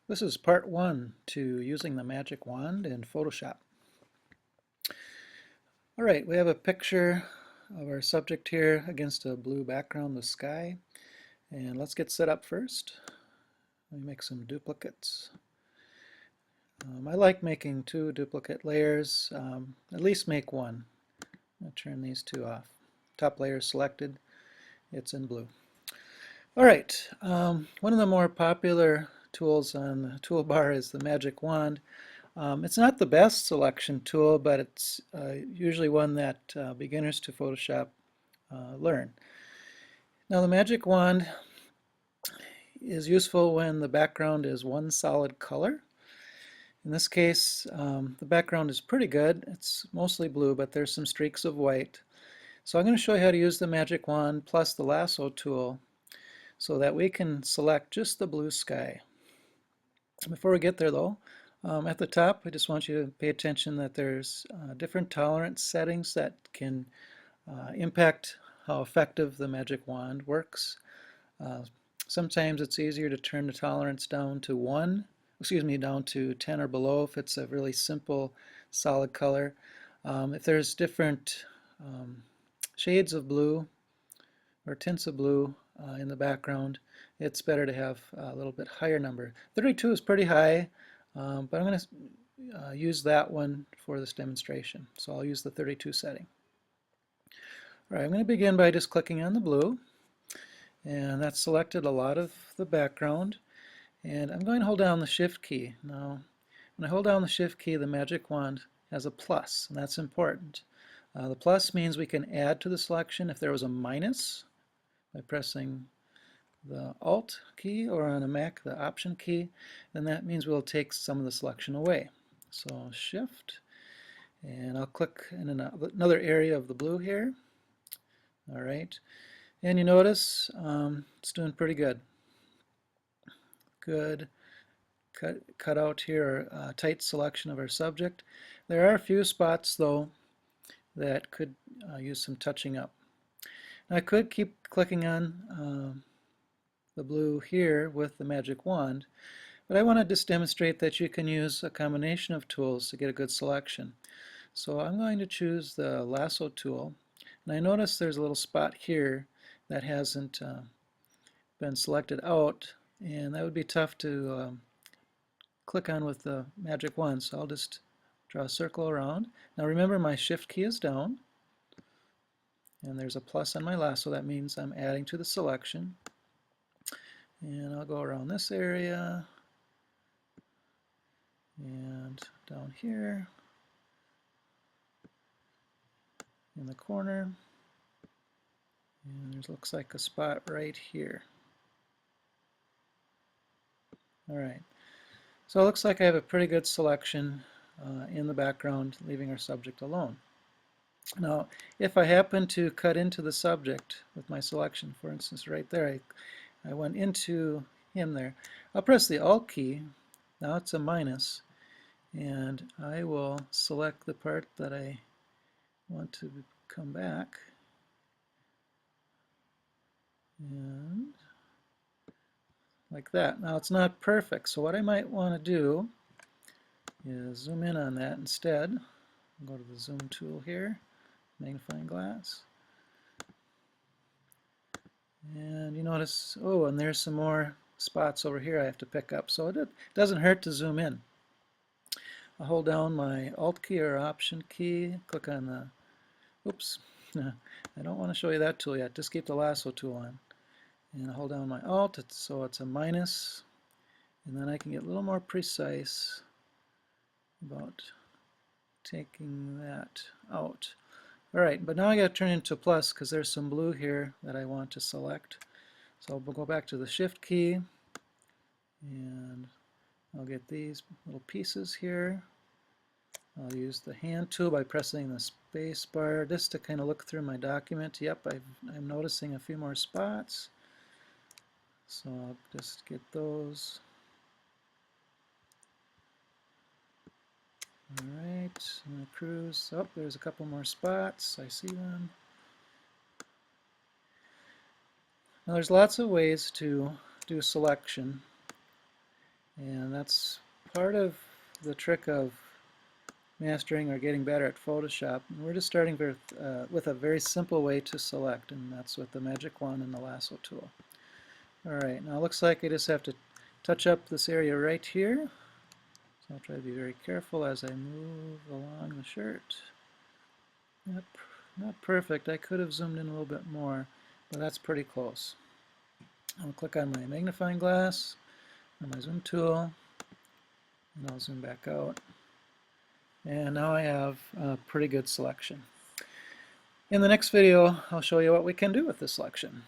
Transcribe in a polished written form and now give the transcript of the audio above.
This is part one to using the magic wand in Photoshop. All right, we have a picture of our subject here against a blue background, the sky. And let's get set up first. Let me make some duplicates. I like making two duplicate layers, at least make one. I'm going to turn these two off. Top layer is selected, it's in blue. All right, one of the more popular tools on the toolbar is the magic wand. It's not the best selection tool, but it's usually one that beginners to Photoshop learn. Now the magic wand is useful when the background is one solid color. In this case, the background is pretty good. It's mostly blue, but there's some streaks of white. So I'm going to show you how to use the magic wand plus the lasso tool so that we can select just the blue sky. Before we get there though, at the top I just want you to pay attention that there's different tolerance settings that can impact how effective the magic wand works. Sometimes it's easier to turn the tolerance down to down to 10 or below if it's a really simple solid color. If there's different shades of blue or tints of blue in the background, it's better to have a little bit higher number. 32 is pretty high, but I'm going to use that one for this demonstration. So I'll use the 32 setting. All right, I'm going to begin by just clicking on the blue, and that's selected a lot of the background. And I'm going to hold down the Shift key. Now, when I hold down the Shift key, the magic wand has a plus, and that's important. The plus means we can add to the selection if there was a minus by pressing the Alt key, or on a Mac the Option key, then that means we'll take some of the selection away. So Shift, and I'll click in another area of the blue here. All right, and you notice it's doing pretty good. Good cut out here, a tight selection of our subject. There are a few spots though that could use some touching up. Now, I could keep clicking on the blue here with the magic wand, but I want to just demonstrate that you can use a combination of tools to get a good selection. So I'm going to choose the lasso tool, and I notice there's a little spot here that hasn't been selected out, and that would be tough to click on with the magic wand, so I'll just draw a circle around. Now remember, my Shift key is down, and there's a plus on my lasso. That means I'm adding to the selection. And I'll go around this area and down here in the corner, and there looks like a spot right here. All right, so it looks like I have a pretty good selection in the background, leaving our subject alone. Now, if I happen to cut into the subject with my selection, for instance right there, I went into him there, I'll press the Alt key. Now it's a minus, and I will select the part that I want to come back, and like that. Now it's not perfect, so what I might want to do is zoom in on that instead. Go to the zoom tool here, magnifying glass, and you notice, oh, and there's some more spots over here I have to pick up, so it doesn't hurt to zoom in. I'll hold down my Alt key or Option key, click on the, oops, I don't want to show you that tool yet, just keep the lasso tool on. And I'll hold down my Alt, so it's a minus, and then I can get a little more precise about taking that out. All right, but now I got to turn it into a plus because there's some blue here that I want to select. So I'll go back to the Shift key, and I'll get these little pieces here. I'll use the hand tool by pressing the space bar just to kind of look through my document. Yep, I'm noticing a few more spots. So I'll just get those. Alright, I'm going to cruise. Oh, there's a couple more spots. I see them. Now there's lots of ways to do selection. And that's part of the trick of mastering or getting better at Photoshop. And we're just starting with a very simple way to select, and that's with the Magic Wand and the Lasso tool. Alright, now it looks like I just have to touch up this area right here. So I'll try to be very careful as I move along the shirt. Yep, not perfect. I could have zoomed in a little bit more, but that's pretty close. I'll click on my magnifying glass, on my zoom tool, and I'll zoom back out. And now I have a pretty good selection. In the next video, I'll show you what we can do with this selection.